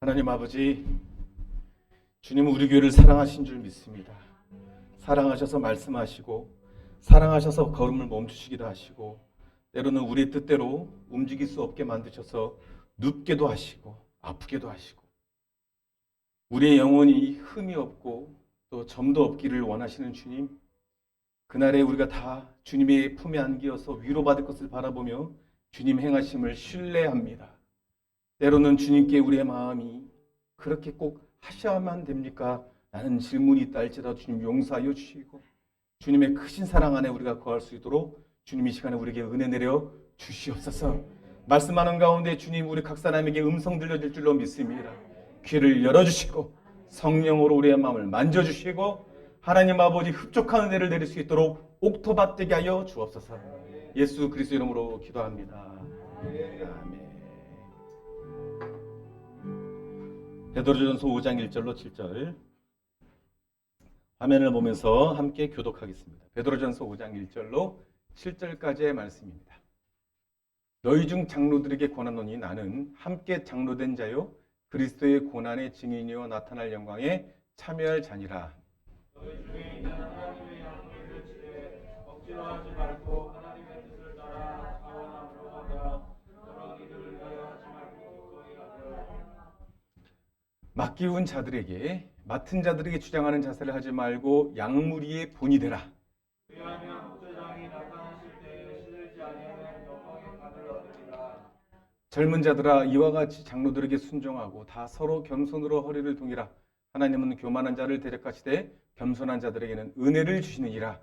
하나님 아버지, 주님은 우리 교회를 사랑하신 줄 믿습니다. 사랑하셔서 말씀하시고, 사랑하셔서 걸음을 멈추시기도 하시고, 때로는 우리의 뜻대로 움직일 수 없게 만드셔서 눕게도 하시고, 아프게도 하시고, 우리의 영혼이 흠이 없고 또 점도 없기를 원하시는 주님, 그날에 우리가 다 주님의 품에 안기어서 위로받을 것을 바라보며 주님 행하심을 신뢰합니다. 때로는 주님께 우리의 마음이 그렇게 꼭 하셔야만 됩니까? 라는 질문이 있다 할지라도 주님 용서하여 주시고, 주님의 크신 사랑 안에 우리가 거할 수 있도록 주님 이 시간에 우리에게 은혜 내려 주시옵소서. 말씀하는 가운데 주님 우리 각 사람에게 음성 들려질 줄로 믿습니다. 귀를 열어주시고 성령으로 우리의 마음을 만져주시고 하나님 아버지 흡족한 은혜를 내릴 수 있도록 옥토밭 되게 하여 주옵소서. 예수 그리스도 이름으로 기도합니다. 아멘. 베드로전서 5장 1절로 7절 화면을 보면서 함께 교독하겠습니다. 베드로전서 5장 1절로 7절까지의 말씀입니다. 너희 중 장로들에게 권하노니 나는 함께 장로된 자요 그리스도의 고난의 증인이요 나타날 영광에 참여할 자니라. 너희 중에 있는 하나님의 양식을 지되 억지로 하지 말고 하나님의 뜻을 따라 자원함으로 하며 여러 이들을 위하여 하지 말고 기꺼이 하며 맡기운 자들에게 맡은 자들에게 주장하는 자세를 하지 말고 양무리의 본이 되라. 왜냐하면 목자장이 나타나실 때에 시들지 아니하면 영광의 받을 얻으리라. 젊은 자들아 이와 같이 장로들에게 순종하고 다 서로 겸손으로 허리를 동이라. 하나님은 교만한 자를 대적하시되 겸손한 자들에게는 은혜를 주시느니라.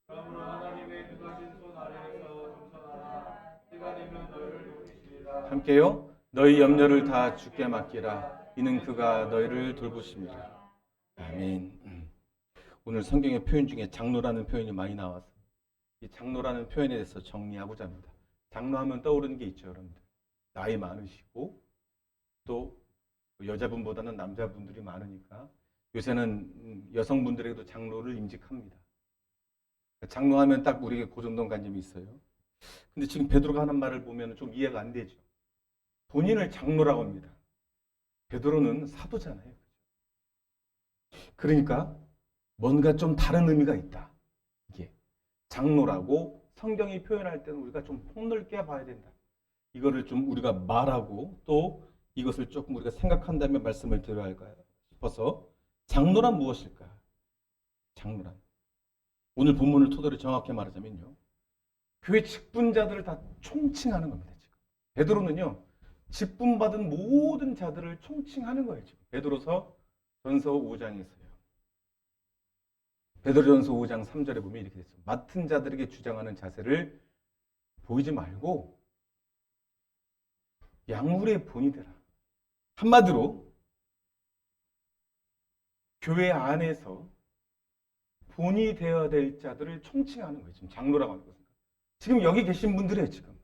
그러므로 하나님의 그가신 손 아래에서 겸손하라. 때가 되면 너희를 높이시리라. 함께요. 너희 염려를 다 주께 맡기라. 이는 그가 너희를 돌보십니다. 아멘. 오늘 성경의 표현 중에 장로라는 표현이 많이 나와서 이 장로라는 표현에 대해서 정리하고자 합니다. 장로하면 떠오르는 게 있죠, 여러분들. 나이 많으시고 또 여자분보다는 남자분들이 많으니까 요새는 여성분들에게도 장로를 임직합니다. 장로하면 딱 우리에게 그 정도 관념이 있어요. 근데 지금 베드로가 하는 말을 보면 좀 이해가 안 되죠. 본인을 장로라고 합니다. 베드로는 사도잖아요. 그러니까 뭔가 좀 다른 의미가 있다. 이게 장로라고 성경이 표현할 때는 우리가 좀 폭넓게 봐야 된다. 이거를 좀 우리가 말하고 또 이것을 조금 우리가 생각한다면 말씀을 드려야 할까 싶어서 장로란 무엇일까? 장로란 오늘 본문을 토대로 정확히 말하자면요. 교회 직분자들을 다 총칭하는 겁니다. 지금 베드로는요. 직분받은 모든 자들을 총칭하는 거예요. 지금 베드로서 전서 5장에서요. 베드로전서 5장 3절에 보면 이렇게 됐어요. 맡은 자들에게 주장하는 자세를 보이지 말고 양물의 본이 되라. 한마디로 교회 안에서 본이 되어야 될 자들을 총칭하는 거예요. 지금 장로라고 하는 것은. 지금 여기 계신 분들이에요. 지금.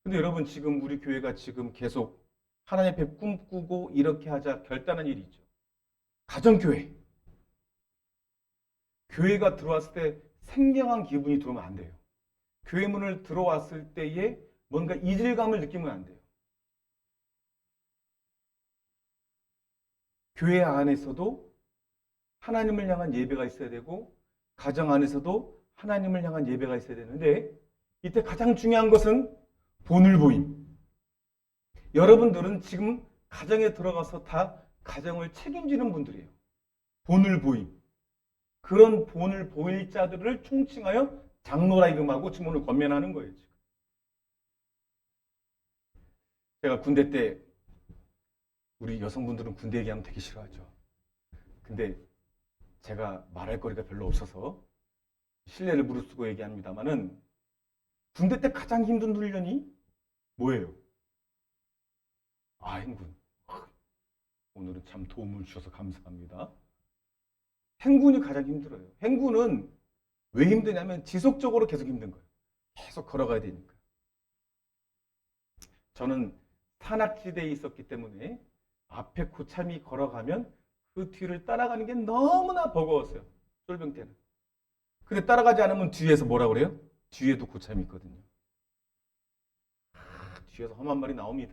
근데 여러분 지금 우리 교회가 지금 계속 하나님 앞에 꿈꾸고 이렇게 하자 결단한 일이 있죠. 가정교회. 교회가 들어왔을 때 생경한 기분이 들어오면 안 돼요. 교회 문을 들어왔을 때에 뭔가 이질감을 느끼면 안 돼요. 교회 안에서도 하나님을 향한 예배가 있어야 되고 가정 안에서도 하나님을 향한 예배가 있어야 되는데 이때 가장 중요한 것은 본을 보임. 여러분들은 지금 가정에 들어가서 다 가정을 책임지는 분들이에요. 본을 보임. 그런 본을 보일 자들을 총칭하여 장로라 이름하고 지금 오늘 권면하는 거예요. 지금. 제가 군대 때 우리 여성분들은 군대 얘기하면 되게 싫어하죠. 근데 제가 말할 거리가 별로 없어서 신뢰를 무릅쓰고 얘기합니다만은 군대 때 가장 힘든 훈련이 뭐예요? 행군. 오늘은 참 도움을 주셔서 감사합니다. 행군이 가장 힘들어요. 행군은 왜 힘드냐면 지속적으로 계속 힘든 거예요. 계속 걸어가야 되니까. 저는 산악지대에 있었기 때문에 앞에 고참이 걸어가면 그 뒤를 따라가는 게 너무나 버거웠어요. 쫄병 때는. 근데 따라가지 않으면 뒤에서 뭐라 그래요? 뒤에도 고참이 있거든요. 뒤에서 험한 말이 나옵니다.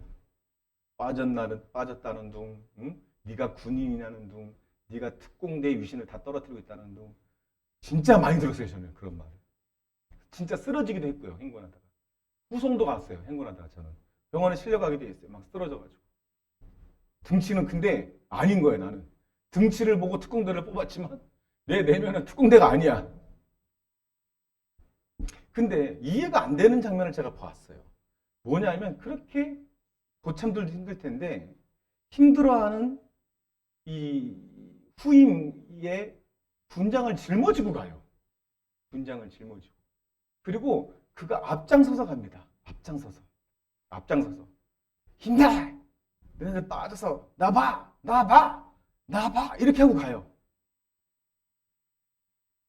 빠졌다는 둥, 응? 네가 군인이냐는 둥, 네가 특공대 위신을 다 떨어뜨리고 있다는 둥. 진짜 많이 들었어요, 저는 그런 말. 진짜 쓰러지기도 했고요, 행군하다가. 후송도 갔어요, 행군하다가 저는. 병원에 실려가기도 했어요, 막 쓰러져가지고. 등치는 근데 아닌 거예요, 나는. 등치를 보고 특공대를 뽑았지만 내 내면은 특공대가 아니야. 근데 이해가 안 되는 장면을 제가 봤어요. 뭐냐면 그렇게 고참들도 힘들 텐데 힘들어하는 이 후임의 분장을 짊어지고 가요. 분장을 짊어지고. 그리고 그가 앞장서서 갑니다. 앞장서서. 힘내! 너네들 빠져서 나봐! 이렇게 하고 가요.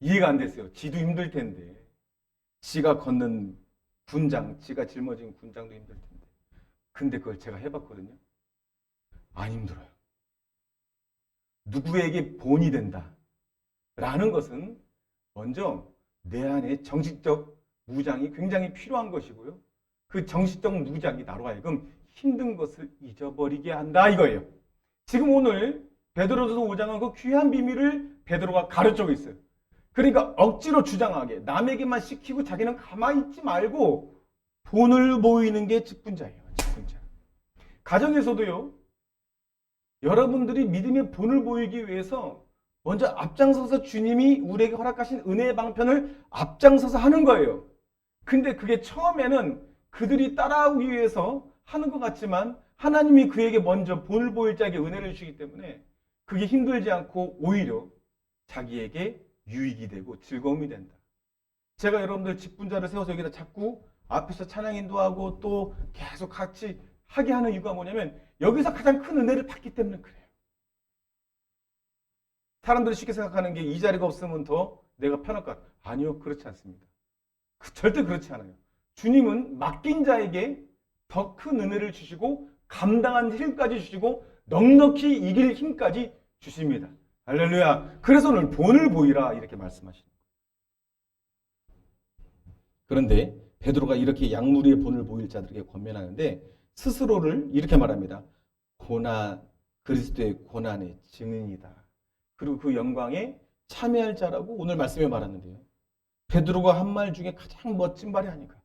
이해가 안 됐어요. 지도 힘들 텐데. 지가 걷는 군장, 지가 짊어진 군장도 힘들 텐데. 근데 그걸 제가 해봤거든요. 안 힘들어요. 누구에게 본이 된다. 라는 것은 먼저 내 안에 정신적 무장이 굉장히 필요한 것이고요. 그 정신적 무장이 나로 하여금 힘든 것을 잊어버리게 한다 이거예요. 지금 오늘 베드로전서 5장은 그 귀한 비밀을 베드로가 가르치고 있어요. 그러니까 억지로 주장하게 남에게만 시키고 자기는 가만히 있지 말고 본을 보이는 게 직분자예요. 직분자. 가정에서도요. 여러분들이 믿음의 본을 보이기 위해서 먼저 앞장서서 주님이 우리에게 허락하신 은혜의 방편을 앞장서서 하는 거예요. 근데 그게 처음에는 그들이 따라오기 위해서 하는 것 같지만 하나님이 그에게 먼저 본을 보일 자에게 은혜를 주시기 때문에 그게 힘들지 않고 오히려 자기에게 유익이 되고 즐거움이 된다. 제가 여러분들 직분자를 세워서 여기다 자꾸 앞에서 찬양 인도하고 또 계속 같이 하게 하는 이유가 뭐냐면 여기서 가장 큰 은혜를 받기 때문에 그래요. 사람들이 쉽게 생각하는 게 이 자리가 없으면 더 내가 편할 것 같아. 아니요, 그렇지 않습니다. 절대 그렇지 않아요. 주님은 맡긴 자에게 더 큰 은혜를 주시고 감당한 힘까지 주시고 넉넉히 이길 힘까지 주십니다. 할렐루야. 그래서 오늘 본을 보이라 이렇게 말씀하시는 거예요. 그런데 베드로가 이렇게 양무리의 본을 보일 자들에게 권면하는데 스스로를 이렇게 말합니다. 그리스도의 고난의 증인이다. 그리고 그 영광에 참여할 자라고 오늘 말씀에 말하는데요. 베드로가 한 말 중에 가장 멋진 말이 아닌가.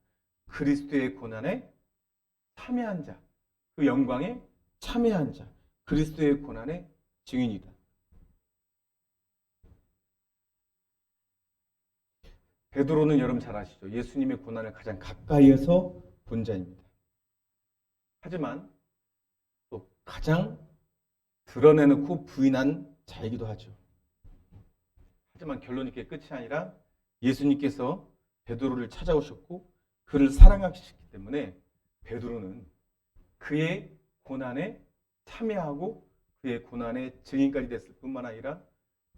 그리스도의 고난에 참여한 자, 그 영광에 참여한 자, 그리스도의 고난의 증인이다. 베드로는 여러분 잘 아시죠? 예수님의 고난을 가장 가까이에서 본 자입니다. 하지만 또 가장 드러내놓고 부인한 자이기도 하죠. 하지만 결론이 그게 끝이 아니라 예수님께서 베드로를 찾아오셨고 그를 사랑하셨기 때문에 베드로는 그의 고난에 참여하고 그의 고난의 증인까지 됐을 뿐만 아니라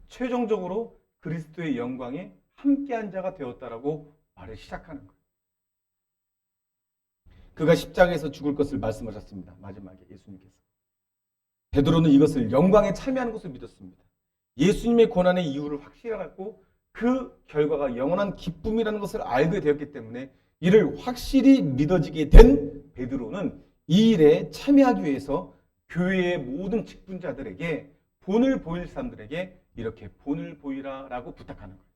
최종적으로 그리스도의 영광에 함께한 자가 되었다라고 말을 시작하는 거예요. 그가 십자가에서 죽을 것을 말씀하셨습니다. 마지막에 예수님께서. 베드로는 이것을 영광에 참여하는 것을 믿었습니다. 예수님의 고난의 이유를 확실히 알았고 그 결과가 영원한 기쁨이라는 것을 알게 되었기 때문에 이를 확실히 믿어지게 된 베드로는 이 일에 참여하기 위해서 교회의 모든 직분자들에게 본을 보일 사람들에게 이렇게 본을 보이라라고 부탁하는 거예요.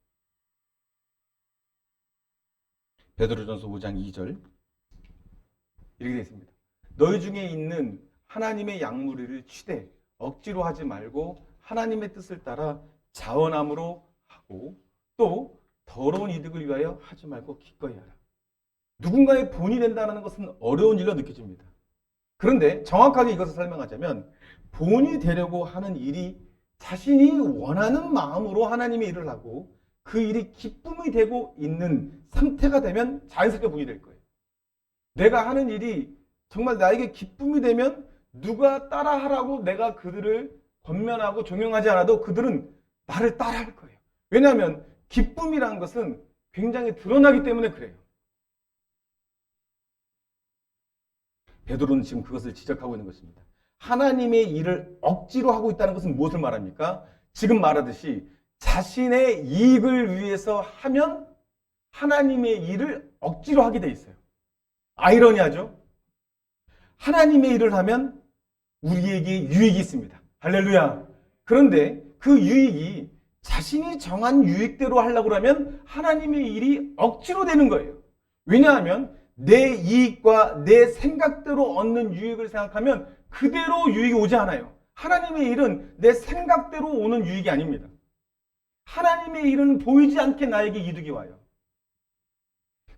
베드로전서 5장 2절 이렇게 되어 있습니다. 너희 중에 있는 하나님의 양무리를 취대 억지로 하지 말고 하나님의 뜻을 따라 자원함으로 하고 또 더러운 이득을 위하여 하지 말고 기꺼이 하라. 누군가의 본이 된다는 것은 어려운 일로 느껴집니다. 그런데 정확하게 이것을 설명하자면 본이 되려고 하는 일이 자신이 원하는 마음으로 하나님의 일을 하고 그 일이 기쁨이 되고 있는 상태가 되면 자연스럽게 본이 될 거예요. 내가 하는 일이 정말 나에게 기쁨이 되면 누가 따라하라고 내가 그들을 권면하고 종용하지 않아도 그들은 나를 따라할 거예요. 왜냐하면 기쁨이라는 것은 굉장히 드러나기 때문에 그래요. 베드로는 지금 그것을 지적하고 있는 것입니다. 하나님의 일을 억지로 하고 있다는 것은 무엇을 말합니까? 지금 말하듯이 자신의 이익을 위해서 하면 하나님의 일을 억지로 하게 돼 있어요. 아이러니하죠? 하나님의 일을 하면 우리에게 유익이 있습니다. 할렐루야. 그런데 그 유익이 자신이 정한 유익대로 하려고 하면 하나님의 일이 억지로 되는 거예요. 왜냐하면 내 이익과 내 생각대로 얻는 유익을 생각하면 그대로 유익이 오지 않아요. 하나님의 일은 내 생각대로 오는 유익이 아닙니다. 하나님의 일은 보이지 않게 나에게 이득이 와요.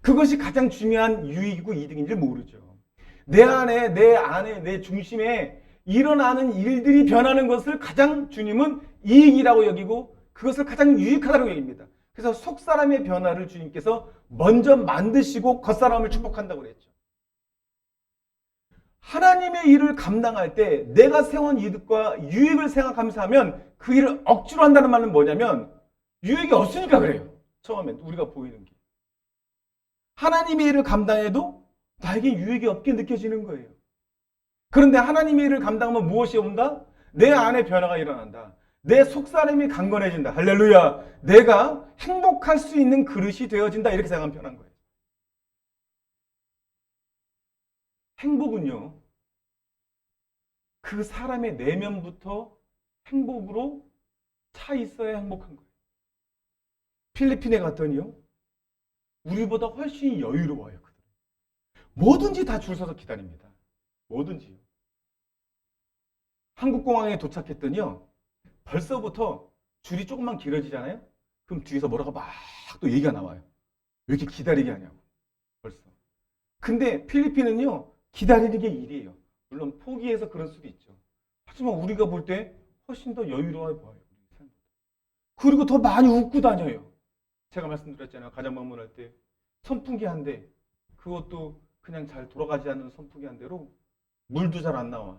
그것이 가장 중요한 유익이고 이득인지 모르죠. 내 안에, 내 중심에 일어나는 일들이 변하는 것을 가장 주님은 이익이라고 여기고 그것을 가장 유익하다고 여깁니다. 그래서 속사람의 변화를 주님께서 먼저 만드시고 겉사람을 축복한다고 그랬죠. 하나님의 일을 감당할 때 내가 세운 이득과 유익을 생각하면서 하면 그 일을 억지로 한다는 말은 뭐냐면 유익이 없으니까 그래요. 처음엔 우리가 보이는 게. 하나님의 일을 감당해도 나에게 유익이 없게 느껴지는 거예요. 그런데 하나님의 일을 감당하면 무엇이 온다? 내 안에 변화가 일어난다. 내 속사람이 강건해진다. 할렐루야. 내가 행복할 수 있는 그릇이 되어진다. 이렇게 생각하면 편한 거예요. 행복은요, 그 사람의 내면부터 행복으로 차 있어야 행복한 거예요. 필리핀에 갔더니요, 우리보다 훨씬 여유로워요. 뭐든지 다 줄 서서 기다립니다. 뭐든지요. 한국공항에 도착했더니요, 벌써부터 줄이 조금만 길어지잖아요? 그럼 뒤에서 뭐라고 막 또 얘기가 나와요. 왜 이렇게 기다리게 하냐고. 벌써. 근데 필리핀은요, 기다리는 게 일이에요. 물론 포기해서 그럴 수도 있죠. 하지만 우리가 볼 때 훨씬 더 여유로워 보여요. 그리고 더 많이 웃고 다녀요. 제가 말씀드렸잖아요. 가정 방문할 때 선풍기 한 대, 그것도 그냥 잘 돌아가지 않는 선풍기 한 대로 물도 잘 안 나와.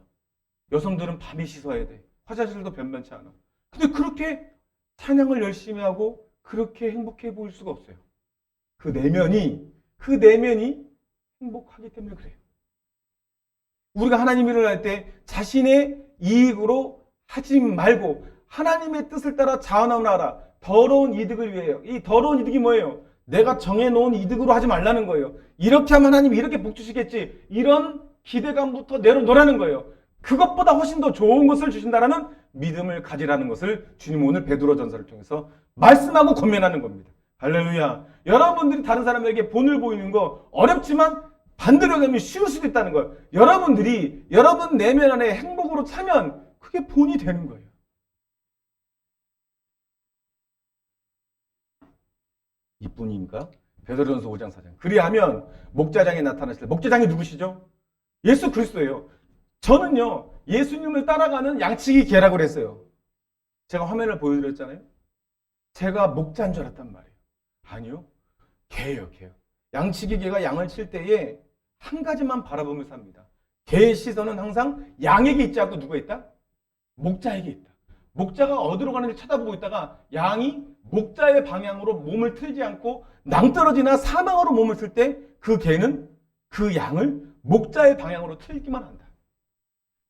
여성들은 밤에 씻어야 돼. 화장실도 변변치 않아. 근데 그렇게 찬양을 열심히 하고 그렇게 행복해 보일 수가 없어요. 그 내면이 행복하기 때문에 그래요. 우리가 하나님 일을 할 때 자신의 이익으로 하지 말고 하나님의 뜻을 따라 자원함을 하라. 더러운 이득을 위해요. 이 더러운 이득이 뭐예요? 내가 정해놓은 이득으로 하지 말라는 거예요. 이렇게 하면 하나님이 이렇게 복 주시겠지. 이런 기대감부터 내려놓으라는 거예요. 그것보다 훨씬 더 좋은 것을 주신다라는 믿음을 가지라는 것을 주님 오늘 베드로 전서를 통해서 말씀하고 권면하는 겁니다. 할렐루야. 여러분들이 다른 사람에게 본을 보이는 거 어렵지만 반대로 가면 쉬울 수도 있다는 거예요. 여러분들이 여러분 내면 안에 행복으로 차면 그게 본이 되는 거예요. 이뿐인가? 베드로전서 5장 4장. 그리하면 목자장에 나타나실 때, 목자장이 누구시죠? 예수 그리스도예요. 저는요, 예수님을 따라가는 양치기 개라고 그랬어요. 제가 화면을 보여드렸잖아요. 제가 목자인 줄 알았단 말이에요. 아니요, 개예요, 개요. 양치기 개가 양을 칠 때에 한 가지만 바라보면서 삽니다. 개의 시선은 항상 양에게 있지 않고 누가 있다? 목자에게 있다. 목자가 어디로 가는지 쳐다보고 있다가 양이 목자의 방향으로 몸을 틀지 않고 낭떠러지나 사망으로 몸을 틀 때 그 개는 그 양을 목자의 방향으로 틀기만 한다.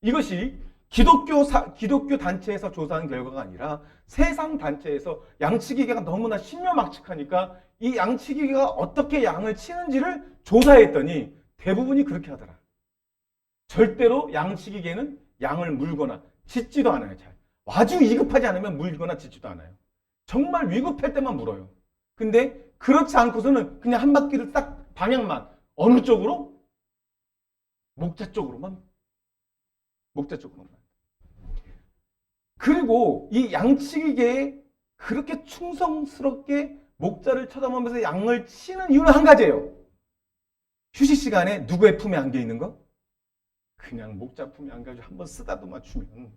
이것이 기독교 단체에서 조사한 결과가 아니라 세상 단체에서 양치기계가 너무나 신묘막측하니까 이 양치기계가 어떻게 양을 치는지를 조사했더니 대부분이 그렇게 하더라. 절대로 양치기계는 양을 물거나 짖지도 않아요. 잘. 아주 위급하지 않으면 물거나 짖지도 않아요. 정말 위급할 때만 물어요. 근데 그렇지 않고서는 그냥 한 바퀴를 딱 방향만 어느 쪽으로? 목자 쪽으로만. 목자 쪽으로만. 그리고 이 양치기계에 그렇게 충성스럽게 목자를 쳐다보면서 양을 치는 이유는 한 가지예요. 휴식 시간에 누구의 품에 안겨 있는 거? 그냥 목자 품에 안겨가지고 한번 쓰다도 맞추면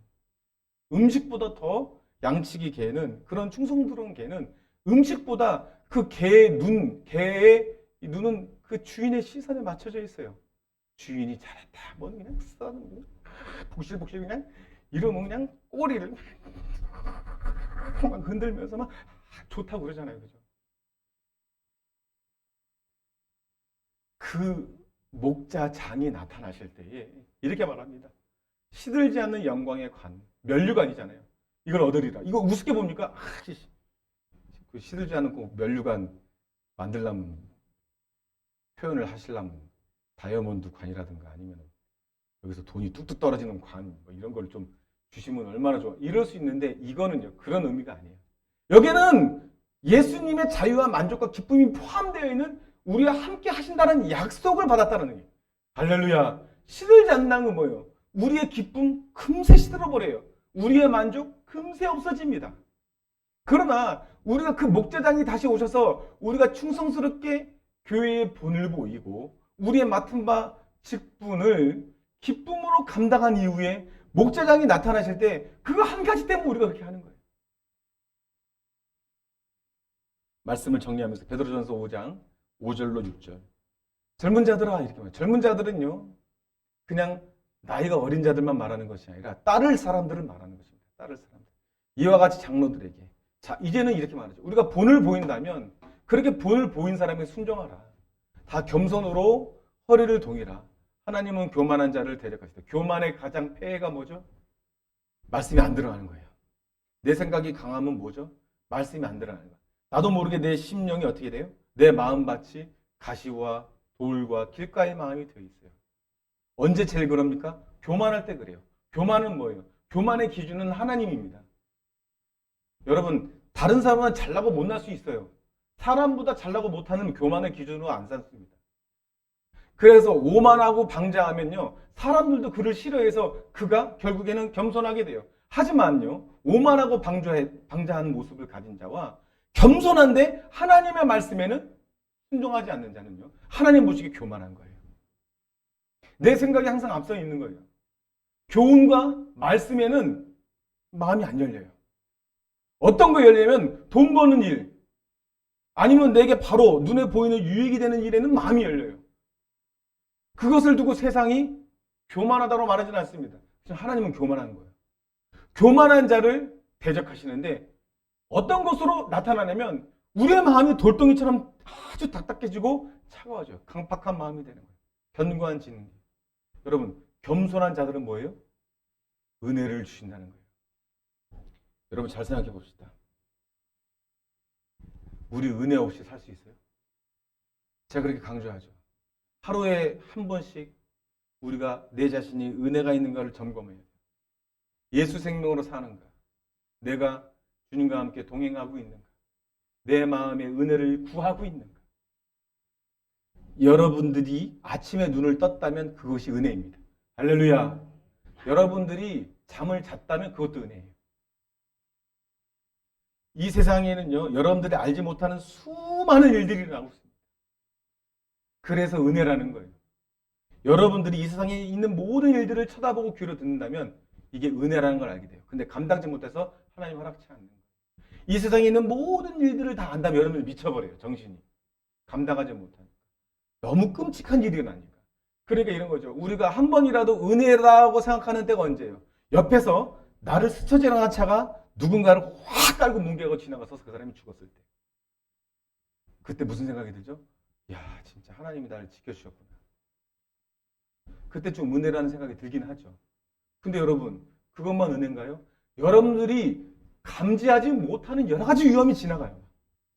음식보다 더 양치기 개는 그런 충성스러운 개는 음식보다 그 개의 개의 눈은 그 주인의 시선에 맞춰져 있어요. 주인이 잘했다. 뭐 그냥 쓰다도 복실복실 그냥 이러면 그냥 꼬리를 막 흔들면서 막 좋다고 그러잖아요. 그죠? 그 목자장이 나타나실 때에 이렇게 말합니다. 시들지 않는 영광의 관, 면류관이잖아요. 이걸 얻으리라. 이거 우습게 봅니까? 그 시들지 않은 그 면류관 만들려면 표현을 하시려면 다이아몬드 관이라든가 아니면 여기서 돈이 뚝뚝 떨어지는 관, 뭐 이런 걸 좀 주시면 얼마나 좋아. 이럴 수 있는데 이거는요, 그런 의미가 아니에요. 여기는 예수님의 자유와 만족과 기쁨이 포함되어 있는 우리와 함께 하신다는 약속을 받았다는 거예요. 할렐루야. 시들지 않는 건 뭐예요? 우리의 기쁨 금세 시들어버려요. 우리의 만족 금세 없어집니다. 그러나 우리가 그 목자장이 다시 오셔서 우리가 충성스럽게 교회의 본을 보이고 우리의 맡은 바 직분을 기쁨으로 감당한 이후에 목자장이 나타나실 때 그거 한 가지 때문에 우리가 그렇게 하는 거예요. 말씀을 정리하면서 베드로전서 5장 5절로 6절. 젊은 자들아 이렇게 말해요. 젊은 자들은요, 그냥 나이가 어린 자들만 말하는 것이 아니라 따를 사람들을 말하는 것입니다. 따를 사람들. 이와 같이 장로들에게. 자, 이제는 이렇게 말하죠. 우리가 본을 보인다면 그렇게 본을 보인 사람에 순종하라. 다 겸손으로 허리를 동이라. 하나님은 교만한 자를 대적하시다. 교만의 가장 폐해가 뭐죠? 말씀이 안 들어가는 거예요. 내 생각이 강하면 뭐죠? 말씀이 안 들어가는 거예요. 나도 모르게 내 심령이 어떻게 돼요? 내 마음밭이 가시와 돌과 길가의 마음이 되어 있어요. 언제 제일 그럽니까? 교만할 때 그래요. 교만은 뭐예요? 교만의 기준은 하나님입니다. 여러분, 다른 사람은 잘나고 못날 수 있어요. 사람보다 잘나고 못하는 교만의 기준으로 안 삼습니다. 그래서 오만하고 방자하면요, 사람들도 그를 싫어해서 그가 결국에는 겸손하게 돼요. 하지만요, 오만하고 방자한 모습을 가진 자와 겸손한데 하나님의 말씀에는 순종하지 않는 자는요, 하나님 보시기에 교만한 거예요. 내 생각이 항상 앞서 있는 거예요. 교훈과 말씀에는 마음이 안 열려요. 어떤 거 열리냐면 돈 버는 일, 아니면 내게 바로 눈에 보이는 유익이 되는 일에는 마음이 열려요. 그것을 두고 세상이 교만하다고 말하지는 않습니다. 하나님은 교만한 거예요. 교만한 자를 대적하시는데 어떤 것으로 나타나냐면 우리의 마음이 돌덩이처럼 아주 딱딱해지고 차가워져요. 강팍한 마음이 되는 거예요. 견고한 지능. 여러분, 겸손한 자들은 뭐예요? 은혜를 주신다는 거예요. 여러분 잘 생각해 봅시다. 우리 은혜 없이 살 수 있어요? 제가 그렇게 강조하죠. 하루에 한 번씩 우리가 내 자신이 은혜가 있는가를 점검해야 돼요. 예수 생명으로 사는가? 내가 주님과 함께 동행하고 있는가? 내 마음의 은혜를 구하고 있는가? 여러분들이 아침에 눈을 떴다면 그것이 은혜입니다. 할렐루야. 여러분들이 잠을 잤다면 그것도 은혜예요. 이 세상에는요, 여러분들이 알지 못하는 수많은 일들이 일어나고 있습니다. 그래서 은혜라는 거예요. 여러분들이 이 세상에 있는 모든 일들을 쳐다보고 귀로 듣는다면 이게 은혜라는 걸 알게 돼요. 근데 감당지 못해서 하나님 허락치 않는 거예요. 이 세상에 있는 모든 일들을 다 안다면 여러분들 미쳐버려요. 정신이. 감당하지 못하니까. 너무 끔찍한 일이 일어나니까. 그러니까 이런 거죠. 우리가 한 번이라도 은혜라고 생각하는 때가 언제예요? 옆에서 나를 스쳐 지나간 차가 누군가를 확 깔고 뭉개고 지나가서 그 사람이 죽었을 때. 그때 무슨 생각이 들죠? 야, 진짜 하나님이 나를 지켜주셨구나. 그때 좀 은혜라는 생각이 들긴 하죠. 근데 여러분, 그것만 은혜인가요? 여러분들이 감지하지 못하는 여러 가지 위험이 지나가요.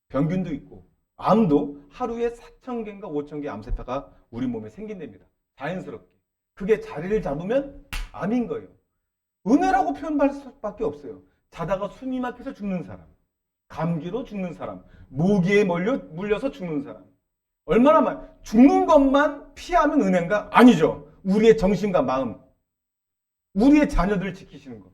병균도 있고, 암도 하루에 4,000개인가 5,000개 암세포가 우리 몸에 생긴답니다. 자연스럽게. 그게 자리를 잡으면 암인 거예요. 은혜라고 표현할 수밖에 없어요. 자다가 숨이 막혀서 죽는 사람, 감기로 죽는 사람, 모기에 물려서 죽는 사람. 얼마나 많이 죽는 것만 피하면 은혜인가? 아니죠. 우리의 정신과 마음, 우리의 자녀들 지키시는 것,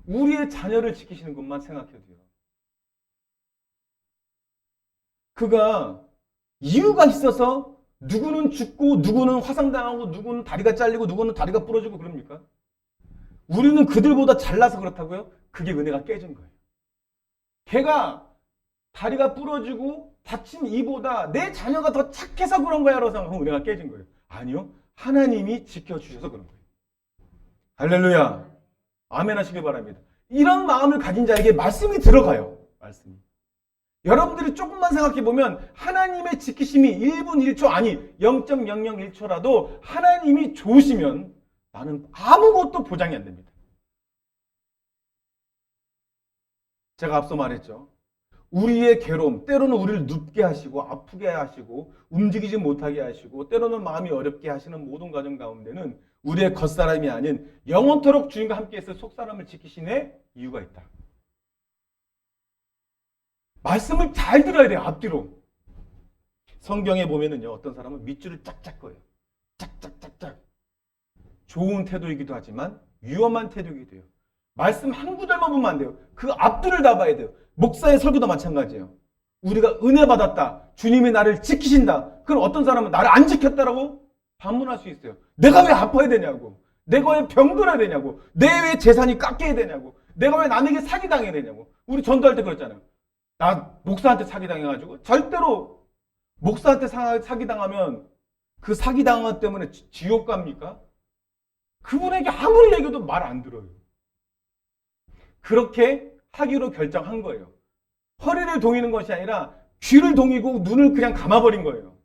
우리의 자녀를 지키시는 것만 생각해도 돼요. 그가 이유가 있어서 누구는 죽고 누구는 화상당하고 누구는 다리가 잘리고 누구는 다리가 부러지고 그럽니까? 우리는 그들보다 잘나서 그렇다고요? 그게 은혜가 깨진 거예요. 걔가 다리가 부러지고 다친 이보다 내 자녀가 더 착해서 그런 거야 라고 생각하면 은혜가 깨진 거예요. 아니요. 하나님이 지켜주셔서 그런 거예요. 할렐루야. 아멘 하시길 바랍니다. 이런 마음을 가진 자에게 말씀이 들어가요. 말씀이. 여러분들이 조금만 생각해보면 하나님의 지키심이 1분 1초 아니 0.001초라도 하나님이 좋으시면 나는 아무것도 보장이 안 됩니다. 제가 앞서 말했죠. 우리의 괴로움, 때로는 우리를 눕게 하시고 아프게 하시고 움직이지 못하게 하시고 때로는 마음이 어렵게 하시는 모든 과정 가운데는 우리의 겉사람이 아닌 영원토록 주님과 함께해서 속사람을 지키시는 이유가 있다. 말씀을 잘 들어야 돼요. 앞뒤로. 성경에 보면은요, 어떤 사람은 밑줄을 짝짝 그어요. 짝짝짝짝. 좋은 태도이기도 하지만 위험한 태도이기도 해요. 말씀 한 구절만 보면 안 돼요. 그 앞뒤를 다 봐야 돼요. 목사의 설교도 마찬가지예요. 우리가 은혜 받았다. 주님이 나를 지키신다. 그럼 어떤 사람은 나를 안 지켰다라고 반문할 수 있어요. 내가 왜 아파야 되냐고. 내가 왜 병들어야 되냐고. 내 왜 재산이 깎여야 되냐고. 내가 왜 남에게 사기당해야 되냐고. 우리 전도할 때 그랬잖아요. 나 목사한테 사기당해가지고 절대로 목사한테 사기당하면 그 사기당한 것 때문에 지옥 갑니까? 그분에게 아무리 얘기해도 말 안 들어요. 그렇게 하기로 결정한 거예요. 허리를 동이는 것이 아니라 귀를 동이고 눈을 그냥 감아버린 거예요.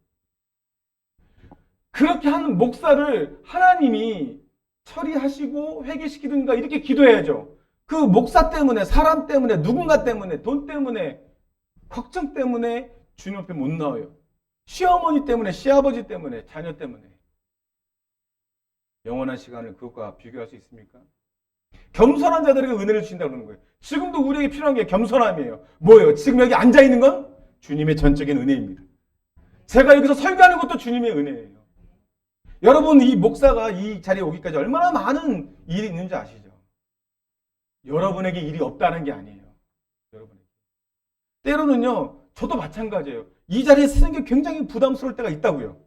그렇게 하는 목사를 하나님이 처리하시고 회개시키든가 이렇게 기도해야죠. 그 목사 때문에, 사람 때문에, 누군가 때문에, 돈 때문에, 걱정 때문에 주님 앞에 못 나와요. 시어머니 때문에, 시아버지 때문에, 자녀 때문에. 영원한 시간을 그것과 비교할 수 있습니까? 겸손한 자들에게 은혜를 주신다고 그러는 거예요. 지금도 우리에게 필요한 게 겸손함이에요. 뭐예요? 지금 여기 앉아있는 건 주님의 전적인 은혜입니다. 제가 여기서 설교하는 것도 주님의 은혜예요. 여러분, 이 목사가 이 자리에 오기까지 얼마나 많은 일이 있는지 아시죠? 여러분에게 일이 없다는 게 아니에요. 여러분에게. 때로는요, 저도 마찬가지예요. 이 자리에 쓰는 게 굉장히 부담스러울 때가 있다고요.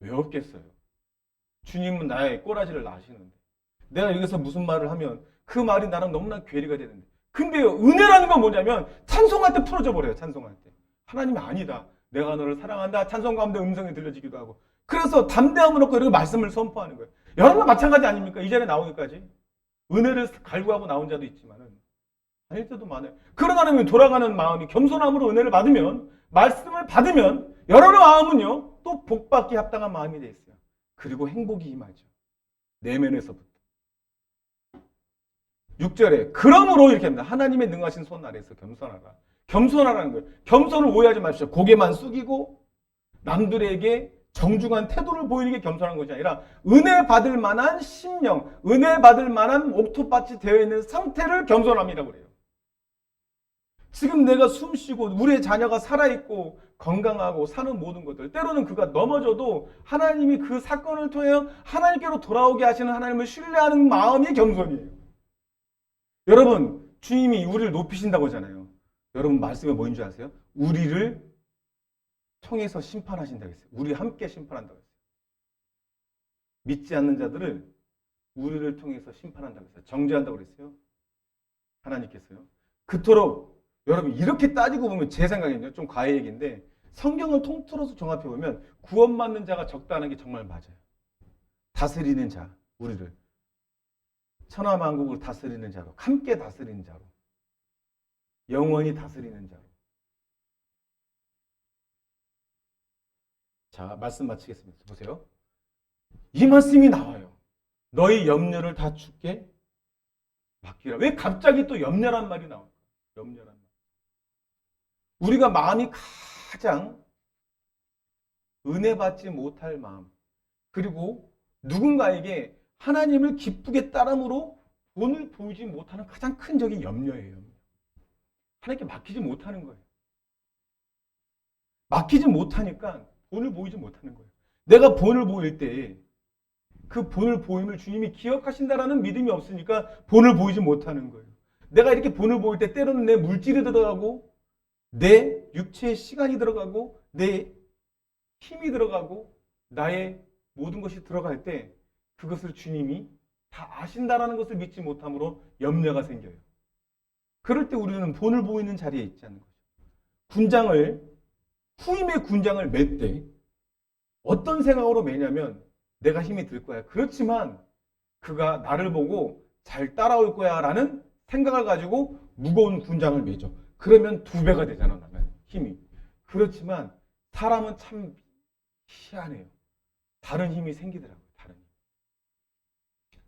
왜 없겠어요? 주님은 나의 꼬라지를 아시는데. 내가 여기서 무슨 말을 하면 그 말이 나랑 너무나 괴리가 되는데. 근데요, 은혜라는 건 뭐냐면 찬송할 때 풀어져 버려요. 찬송할 때. 하나님이 아니다. 내가 너를 사랑한다. 찬송 가운데 음성이 들려지기도 하고. 그래서 담대함을 얻고 이렇게 말씀을 선포하는 거예요. 여러분 마찬가지 아닙니까? 이 자리에 나오기까지. 은혜를 갈구하고 나온 자도 있지만은 아닐 때도 많아요. 그러나는 돌아가는 마음이 겸손함으로 은혜를 받으면, 말씀을 받으면 여러분의 마음은요 또 복받기 합당한 마음이 돼 있어요. 그리고 행복이 임하죠. 내면에서부터. 6절에 그러므로 이렇게 합니다. 하나님의 능하신 손 아래에서 겸손하라. 겸손하라는 거예요. 겸손을 오해하지 마십시오. 고개만 숙이고 남들에게 정중한 태도를 보이는 게 겸손한 것이 아니라 은혜 받을 만한 심령, 은혜 받을 만한 옥토밭이 되어 있는 상태를 겸손함이라고 그래요. 지금 내가 숨 쉬고 우리의 자녀가 살아있고 건강하고 사는 모든 것들, 때로는 그가 넘어져도 하나님이 그 사건을 통해 하나님께로 돌아오게 하시는 하나님을 신뢰하는 마음이 겸손이에요. 여러분, 주님이 우리를 높이신다고 하잖아요. 여러분 말씀에 뭐인 줄 아세요? 우리를 통해서 심판하신다고 했어요. 우리 함께 심판한다고 했어요. 믿지 않는 자들을 우리를 통해서 심판한다고 했어요. 정죄한다고 그랬어요. 하나님께서요. 그토록 여러분 이렇게 따지고 보면 제 생각에는요. 좀 과외 얘기인데 성경을 통틀어서 종합해 보면 구원받는 자가 적다는 게 정말 맞아요. 다스리는 자, 우리를. 천하만국을 다스리는 자로, 함께 다스리는 자로, 영원히 다스리는 자로. 자, 말씀 마치겠습니다. 보세요. 이 말씀이 나와요. 너희 염려를 다 주께 맡기라. 왜 갑자기 또 염려란 말이 나올까? 염려란 말. 우리가 마음이 가장 은혜 받지 못할 마음, 그리고 누군가에게 하나님을 기쁘게 따름으로 본을 보이지 못하는 가장 큰 적이 염려예요. 하나님께 맡기지 못하는 거예요. 맡기지 못하니까 본을 보이지 못하는 거예요. 내가 본을 보일 때 그 본을 보임을 주님이 기억하신다라는 믿음이 없으니까 본을 보이지 못하는 거예요. 내가 이렇게 본을 보일 때 때로는 내 물질이 들어가고 내 육체의 시간이 들어가고 내 힘이 들어가고 나의 모든 것이 들어갈 때 그것을 주님이 다 아신다라는 것을 믿지 못함으로 염려가 생겨요. 그럴 때 우리는 본을 보이는 자리에 있지 않는 거죠. 후임의 군장을 맬 때 어떤 생각으로 매냐면 내가 힘이 들 거야. 그렇지만 그가 나를 보고 잘 따라올 거야 라는 생각을 가지고 무거운 군장을 매죠. 그러면 2배가 되잖아. 나는 힘이. 그렇지만 사람은 참 희한해요. 다른 힘이 생기더라고요. 다른 힘.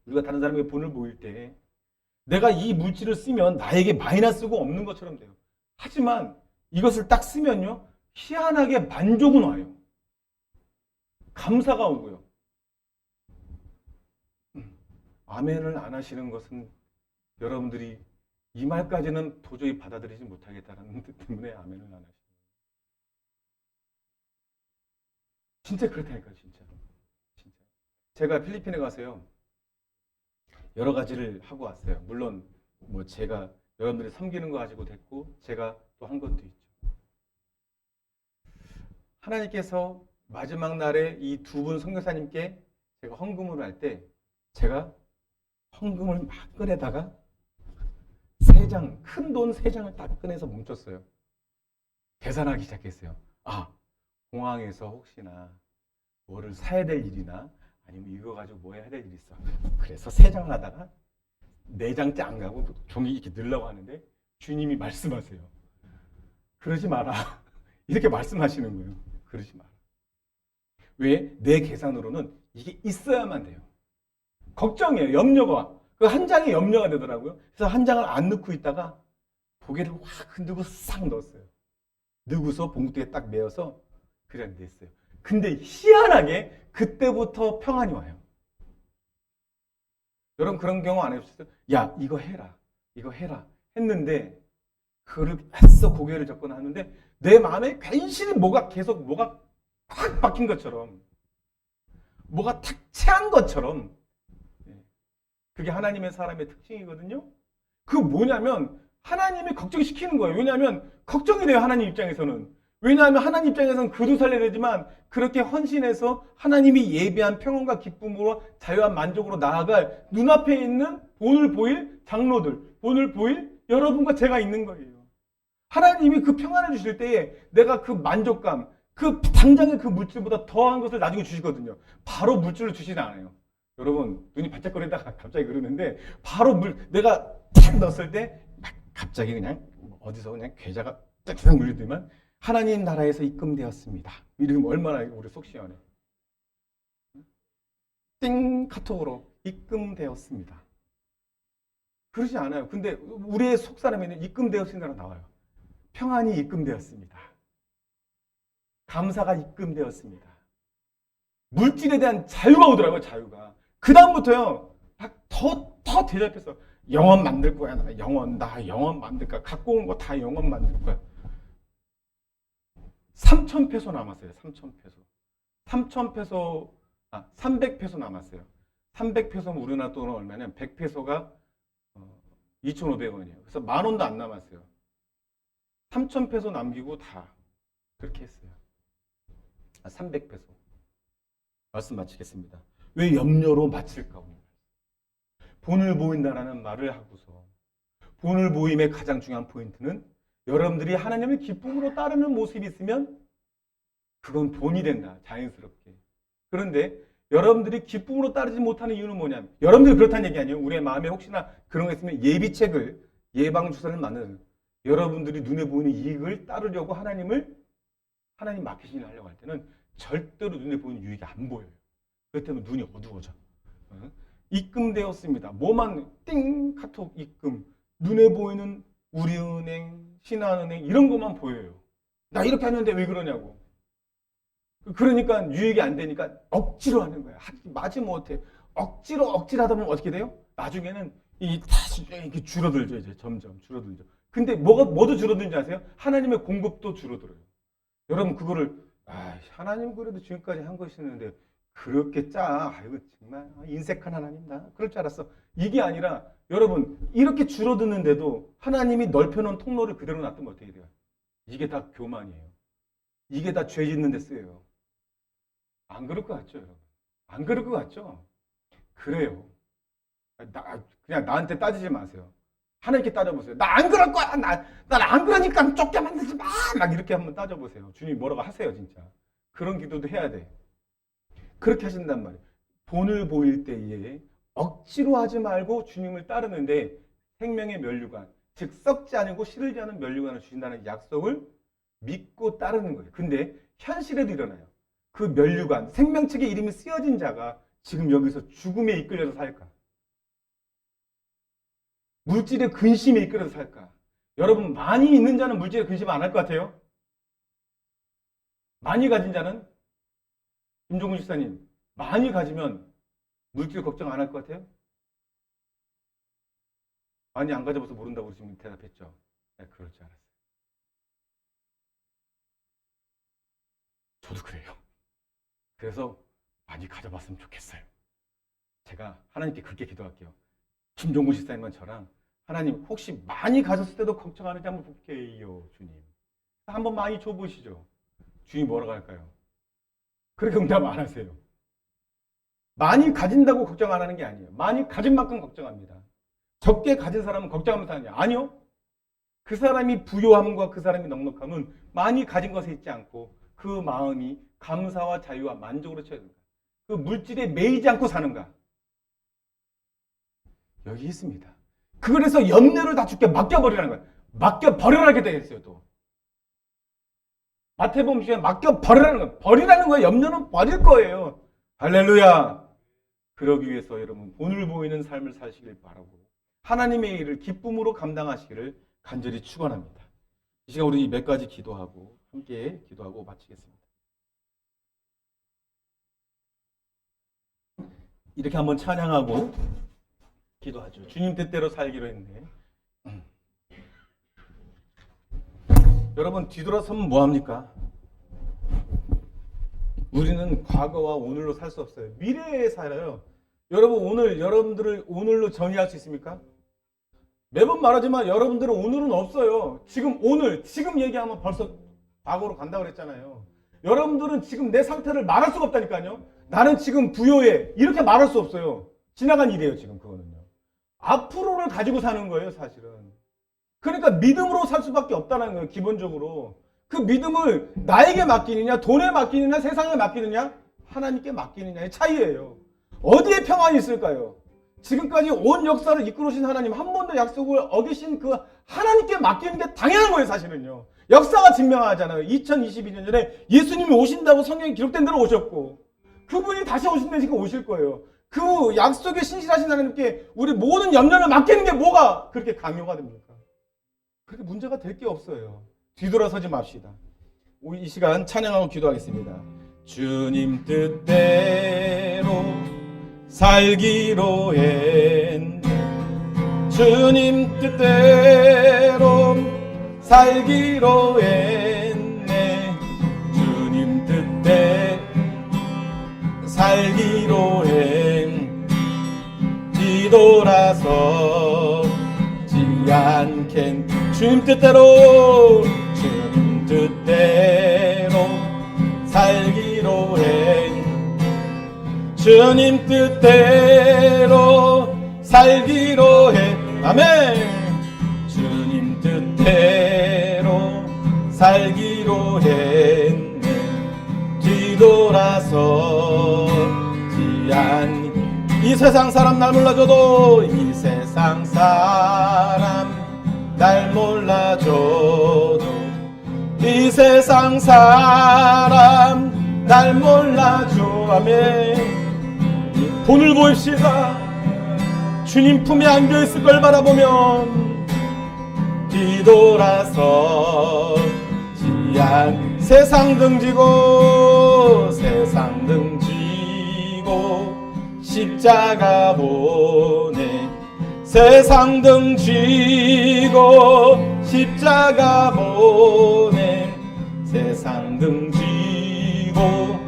우리가 다른 사람에게 본을 보일 때 내가 이 물질을 쓰면 나에게 마이너스가 없는 것처럼 돼요. 하지만 이것을 딱 쓰면요, 희한하게 만족은 와요. 감사가 오고요. 아멘을 안 하시는 것은 여러분들이 이 말까지는 도저히 받아들이지 못하겠다는 뜻 때문에 아멘을 안 하시는 거예요. 진짜 그렇다니까요, 진짜. 진짜. 제가 필리핀에 가서요, 여러 가지를 하고 왔어요. 물론 뭐 제가 여러분들이 섬기는 거 가지고 됐고, 제가 또 한 것도 있죠. 하나님께서 마지막 날에 이 두 분 선교사님께 제가 헌금을 할 때, 제가 헌금을 막 꺼내다가 큰 돈 3장을 딱 꺼내서 뭉쳤어요. 계산하기 시작했어요. 아, 공항에서 혹시나 뭐를 사야 될 일이나 아니면 이거 가지고 뭐 해야 될 일이 있어. 그래서 3장을 하다가 4장째 안 가고 종이 이렇게 넣으려고 하는데 주님이 말씀하세요. 그러지 마라. 이렇게 말씀하시는 거예요. 그러지 마라. 왜? 내 계산으로는 이게 있어야만 돼요. 걱정이에요. 염려가. 그 한 장이 염려가 되더라고요. 그래서 한 장을 안 넣고 있다가 고개를 확 흔들고 싹 넣었어요. 넣고서 봉투에 딱 메어서 그냥 냈어요. 근데 희한하게 그때부터 평안이 와요. 여러분 그런 경우 안 해보셨어요? 야, 이거 해라. 이거 해라. 했는데 그걸 했어. 고개를 젓거나 하는데 내 마음에 괜시리 뭐가 확 박힌 것처럼, 뭐가 탁 채한 것처럼, 그게 하나님의 사람의 특징이거든요. 그 뭐냐면 하나님이 걱정시키는 거예요. 왜냐하면 걱정이 돼요. 하나님 입장에서는. 왜냐하면 하나님 입장에서는 그도 살려야 되지만 그렇게 헌신해서 하나님이 예비한 평안과 기쁨으로 자유와 만족으로 나아갈 눈앞에 있는 본을 보일 장로들, 본을 보일 여러분과 제가 있는 거예요. 하나님이 그 평안을 주실 때에 내가 그 만족감, 그 당장의 그 물질보다 더한 것을 나중에 주시거든요. 바로 물질을 주시지 않아요. 여러분 눈이 반짝거리다가 갑자기 그러는데 바로 내가 탁 넣었을 때 갑자기 그냥 어디서 그냥 계좌가 딱 물리더만 하나님 나라에서 입금되었습니다. 이러면 얼마나 우리 속 시원해. 띵 카톡으로 입금되었습니다. 그러지 않아요. 근데 우리의 속 사람에는 입금되었습니다라고 나와요. 평안이 입금되었습니다. 감사가 입금되었습니다. 물질에 대한 자유가 오더라고요. 자유가. 그 다음부터요, 더 대접해서 영원 만들 거야. 나 영원 만들 거야. 갖고 온 거 다 영원 만들 거야. 3,000페소 남았어요. 3,000페소. 300페소 남았어요. 300페소면 우리나라 돈은 얼마냐면 100페소가 2,500원이에요. 그래서 10,000원도 안 남았어요. 3,000페소 남기고 다 그렇게 했어요. 300페소. 말씀 마치겠습니다. 왜 염려로 마칠까? 본을 보인다라는 말을 하고서 본을 보임의 가장 중요한 포인트는 여러분들이 하나님을 기쁨으로 따르는 모습이 있으면 그건 본이 된다. 자연스럽게. 그런데 여러분들이 기쁨으로 따르지 못하는 이유는 뭐냐면 여러분들이 그렇다는 얘기 아니에요. 우리의 마음에 혹시나 그런 거 있으면 예비책을 예방주사를 맞는 여러분들이 눈에 보이는 이익을 따르려고 하나님 맡기시긴 하려고 할 때는 절대로 눈에 보이는 유익이 안 보여요. 그렇기 때문에 눈이 어두워져. 입금되었습니다. 뭐만 띵 카톡 입금. 눈에 보이는 우리은행, 신한은행 이런 것만 보여요. 나 이렇게 했는데 왜 그러냐고. 그러니까 유익이 안 되니까 억지로 하는 거야. 마지 못해. 억지로 하다 보면 어떻게 돼요? 나중에는 이게 줄어들죠. 이제 점점 줄어들죠. 근데 뭐도 줄어드는지 아세요? 하나님의 공급도 줄어들어요. 여러분 그거를 하나님 그래도 지금까지 한 것이었는데 그렇게 아이고 정말 인색한 하나님다. 그럴 줄 알았어. 이게 아니라 여러분 이렇게 줄어드는데도 하나님이 넓혀놓은 통로를 그대로 놔두면 어떻게 돼요? 이게 다 교만이에요. 이게 다 죄 짓는 데 쓰여요. 안 그럴 것 같죠, 여러분? 안 그럴 것 같죠? 그래요. 그냥 나한테 따지지 마세요. 하나님께 따져보세요. 나 안 그럴 거야. 난 안 그러니까 쫓겨 만들지 마. 막 이렇게 한번 따져보세요. 주님이 뭐라고 하세요, 진짜. 그런 기도도 해야 돼. 그렇게 하신단 말이에요. 본을 보일 때에 억지로 하지 말고 주님을 따르는데 생명의 면류관, 즉 썩지 않고 시들지 않은 면류관을 주신다는 약속을 믿고 따르는 거예요. 근데 현실에도 일어나요. 그 면류관, 생명책의 이름이 쓰여진 자가 지금 여기서 죽음에 이끌려서 살까? 물질의 근심에 이끌려서 살까? 여러분, 많이 있는 자는 물질에 근심 안 할 것 같아요? 많이 가진 자는? 김종근 집사님, 많이 가지면 물질 걱정 안 할 것 같아요? 많이 안 가져봐서 모른다고 지금 대답했죠. 네, 그럴 줄 알았어요. 저도 그래요. 그래서 많이 가져봤으면 좋겠어요. 제가 하나님께 그렇게 기도할게요. 김종근 집사님과 저랑 하나님 혹시 많이 가졌을 때도 걱정 안 하지 한번 볼게요, 주님. 한번 많이 줘보시죠. 주님 뭐라고 할까요? 그렇게 응답 안 하세요. 많이 가진다고 걱정 안 하는 게 아니에요. 많이 가진 만큼 걱정합니다. 적게 가진 사람은 걱정하면서 하냐? 아니요. 그 사람이 부요함과 그 사람이 넉넉함은 많이 가진 것에 있지 않고 그 마음이 감사와 자유와 만족으로 채워진다. 그 물질에 매이지 않고 사는가? 여기 있습니다. 그래서 염려를 다 주께 맡겨버리라는 거예요. 맡겨버리라게 되겠어요, 또. 마태복음 중에 맡겨버리라는 거예요. 버리라는 거예요. 염려는 버릴 거예요. 할렐루야. 그러기 위해서 여러분 오늘 보이는 삶을 사시길 바라고 하나님의 일을 기쁨으로 감당하시기를 간절히 축원합니다. 이 시간 우리 몇 가지 기도하고 함께 기도하고 마치겠습니다. 이렇게 한번 찬양하고 기도하죠. 주님 뜻대로 살기로 했네. 여러분 뒤돌아서면 뭐합니까? 우리는 과거와 오늘로 살 수 없어요. 미래에 살아요. 여러분 오늘 여러분들을 오늘로 정의할 수 있습니까? 매번 말하지만 여러분들은 오늘은 없어요. 지금 오늘 지금 얘기하면 벌써 과거로 간다고 그랬잖아요. 여러분들은 지금 내 상태를 말할 수가 없다니까요. 나는 지금 부요해 이렇게 말할 수 없어요. 지나간 일이에요. 지금 그거는요. 앞으로를 가지고 사는 거예요. 사실은. 그러니까 믿음으로 살 수밖에 없다는 거예요. 기본적으로. 그 믿음을 나에게 맡기느냐, 돈에 맡기느냐, 세상에 맡기느냐, 하나님께 맡기느냐의 차이예요. 어디에 평안이 있을까요? 지금까지 온 역사를 이끌으신 하나님, 한 번도 약속을 어기신 그 하나님께 맡기는 게 당연한 거예요, 사실은요. 역사가 증명하잖아요. 2022년 전에 예수님이 오신다고 성경에 기록된 대로 오셨고, 그분이 다시 오신다니까 오실 거예요. 그 약속에 신실하신 하나님께 우리 모든 염려를 맡기는 게 뭐가 그렇게 강요가 됩니까? 그렇게 문제가 될 게 없어요. 뒤돌아서지 맙시다. 이 시간 찬양하고 기도하겠습니다. 주님 뜻대로 살기로 했네. 주님 뜻대로 살기로 했네. 주님 뜻대로 살기로 했네. 뒤돌아서지 않겠네. 주님 뜻대로 주님 뜻대로 살기로 해. 주님 뜻대로 살기로 해. 아멘. 주님 뜻대로 살기로 했네. 뒤돌아서지 않니. 이 세상 사람 날 몰라줘도 이 세상 사람 날 몰라줘도 이 세상 사람 날 몰라줘. 아멘. 돈을 보입시다. 주님 품에 안겨있을 걸 바라보면 뒤돌아서지 않. 세상 등지고 세상 등지고 십자가 보내. 세상 등지고 십자가 보내. 세상 등지고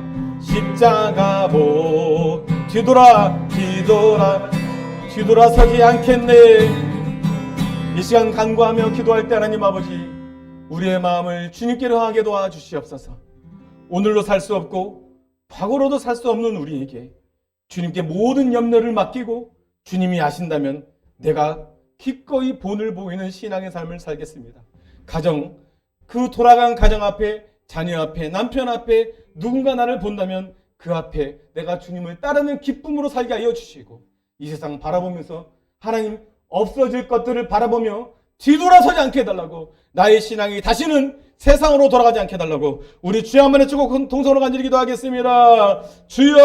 십자가 보. 뒤돌아서지 않겠네. 이 시간 간구하며 기도할 때 하나님 아버지, 우리의 마음을 주님께로 하게 도와주시옵소서. 오늘로 살 수 없고 과거로도 살 수 없는 우리에게 주님께 모든 염려를 맡기고 주님이 아신다면 내가 기꺼이 본을 보이는 신앙의 삶을 살겠습니다. 가정, 그 돌아간 가정 앞에, 자녀 앞에, 남편 앞에 누군가 나를 본다면 그 앞에 내가 주님을 따르는 기쁨으로 살게 하여 주시고, 이 세상 바라보면서 하나님 없어질 것들을 바라보며 뒤돌아서지 않게 해달라고, 나의 신앙이 다시는 세상으로 돌아가지 않게 해달라고 우리 주여 한번 외치고 동서로 간절히 기도하겠습니다. 주여.